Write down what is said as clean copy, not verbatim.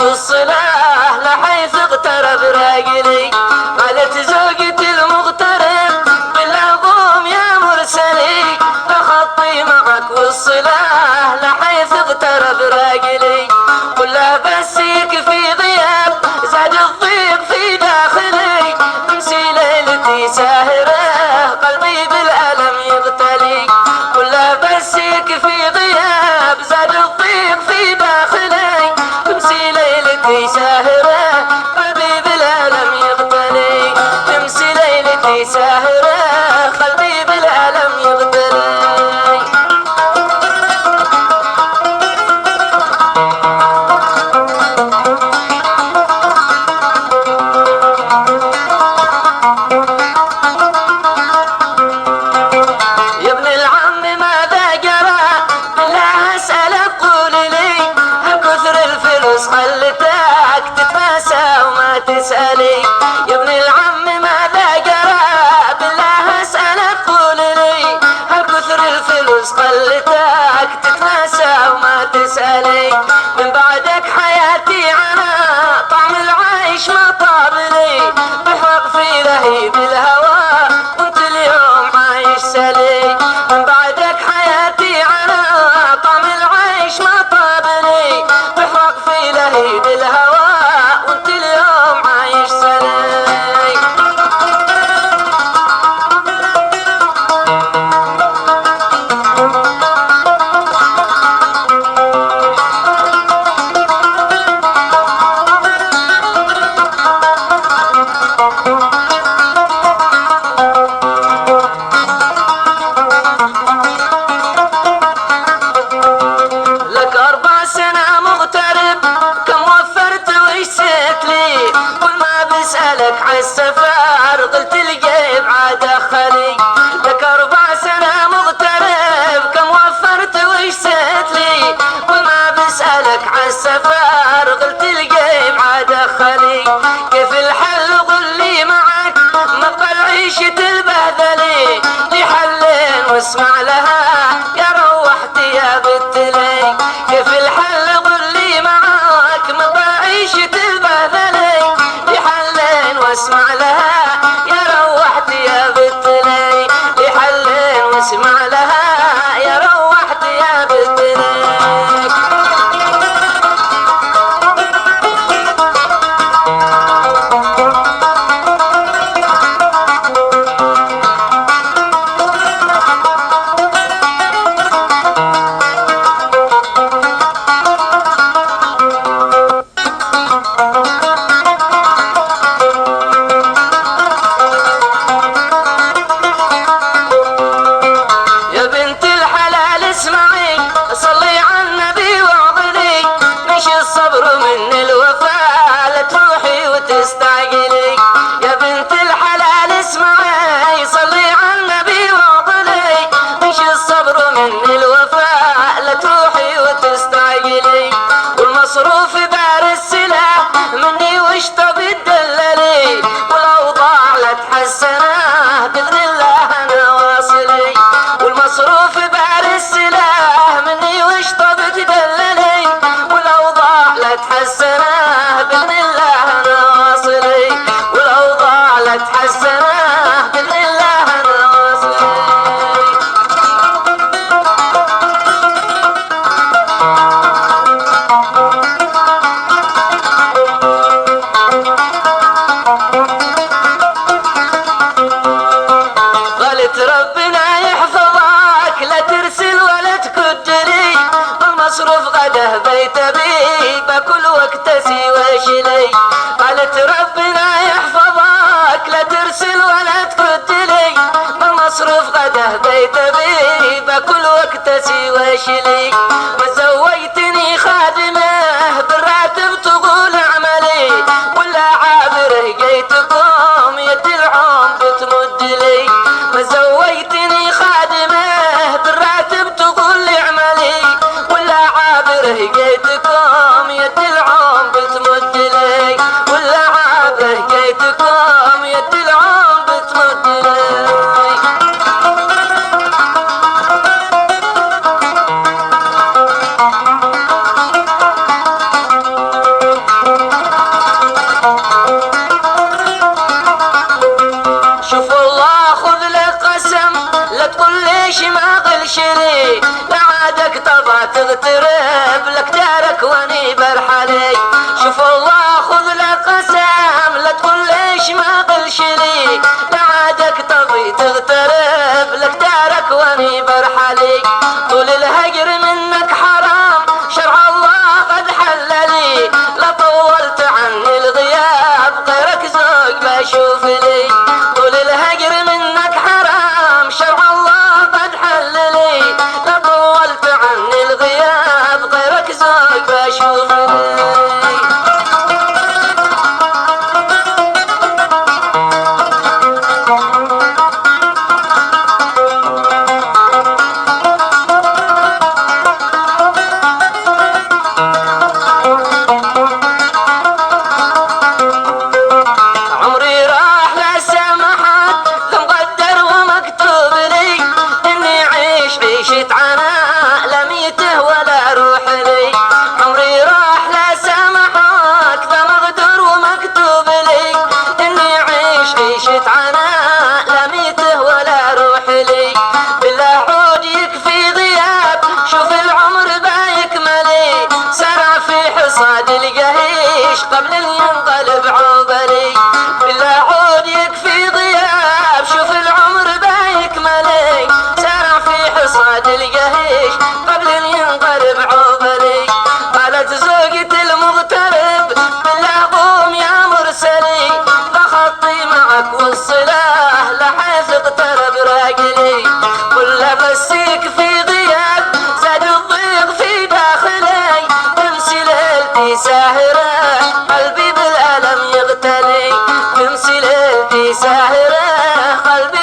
والصلاة لحيث اقترب راجلي. قالت زوجتي المغترب بالله قوم يا مرسلي، بخطي معك والصلاة لحيث اقترب راجلي. قل له بس يكفي غياب زاد الضيق في داخلي، امسي ليلتي ساهرة قلبي بالألم يغتلي. قل له بس يكفي غياب زاد الضيق في داخلي، امسي ليلتي ساهرة قلبي بالألم يغتلي. تمسي ليلتي ساهرة قلبي بالألم يغتلي. يا ابن العم ماذا جرى بالله اسألك قول لي، هالكثر الفلوس خلتك تتناسى وما تسألي. يا ابن العم ماذا جرى بالله اسألك قول لي، هالكثر الفلوس خلتك تتناسى وما تسألي. من بعدك حياتي انا طعم العيش ما طاب لي، بحرق في لهيب الهوى وانت اليوم عايش سلي. من بعدك حياتي انا طعم العيش ما طاب لي، بحرق في لهيب الهوى وانت اليوم عايش سلي. لك 4 سنة مغترب كم وفرت وش سيت لي، كل ما بسألك عالسفر قلت الجيب عاد خلي. لك 4 سنة مغترب كم وفرت وش سيت لي، كل ما بسألك عالسفر قلت الجيب عاد خلي. كيف الحل قل لي معك مقبل عيشة البهذلي، لي حلين واسمع لها يا روحتي يا بتلي. كيف الحل قل لي معاك مقبل عيشة البهذلي، لي حلين واسمع لها يا روحتي يا بتلي. لي حلين واسمع لها يا روحتي يا بتلي. يا بنت الحلال اسمعي صلي على النبي واعظني، مش الصبر من الوفاء لا تروحي وتستعجلي. يا بنت الحلال اسمعي صلي على النبي واعظني، مش الصبر من الوفاء لا تروحي وتستعجلي. والمصروف دار السلاح مني وش تبي تدللي، والاوضاع لا تحسنه باذن الله انا واصلي. والمصروف بار السلاح مني وش تبي تدللي، والاوضاع لا تحسنه باذن الله انا واصلي. والاوضاع لا تحسنه باذن الله انا واصلي. قالت ربنا يحفظك لا ترسل ولا تكدلي، المصروف غده بيت بي بكل وقت سوى شلي. قالت ربنا يحفظك لا ترسل ولا تكدلي، المصروف غده بيت بي بكل وقت سوى شلي. وزويتني خادمه بالراتب تقول اعملي، ولا عابره جيتكم يد العم بتمد لي. وزويتني خادمه بالراتب تقول لي اعملي، ولا عابره جيتكم يد العم بتمد لي. ولا عابره جيتكم يد العم بتمد لي. ليش ما غلش لي لعادك طبع تغترب لك دارك واني برحلي شوف الله خذ لك قسم لا تقول ليش ما غلش لي لعادك طبي تغترب لك دارك واني برحلي طول الهجر منك حرام شرع الله قد حللي لا طولت عني الغياب غيرك زوج بشوف لي طول الهجر منك حرام شرع الله قد حللي لا طولت عني الغياب غيرك زوج بشوف لي عيشة عناء لا ميته ولا روح لي عمري راح لا سامحك ذا مقدر ومكتوب لي اني عيش عيشة عناء لا ميته ولا روح لي بالله عود يكفي غياب شوف العمر بايكملي سرع في حصاد القهيش قبل ان ينقلب عوبلي بالله عود يكفي غياب شوف العمر بايكملي صاد القهيش قبل ان ينقلب عوبلي قالت زوجة المغترب بالله قوم يا مرسلي بخطي معك والصلاة لحيث اقترب راجلي كل بسيك في غياب زاد الضيق في داخلي تمسي ليلتي ساهرة قلبي بالألم يغتلي تمسي ليلتي ساهرة قلبي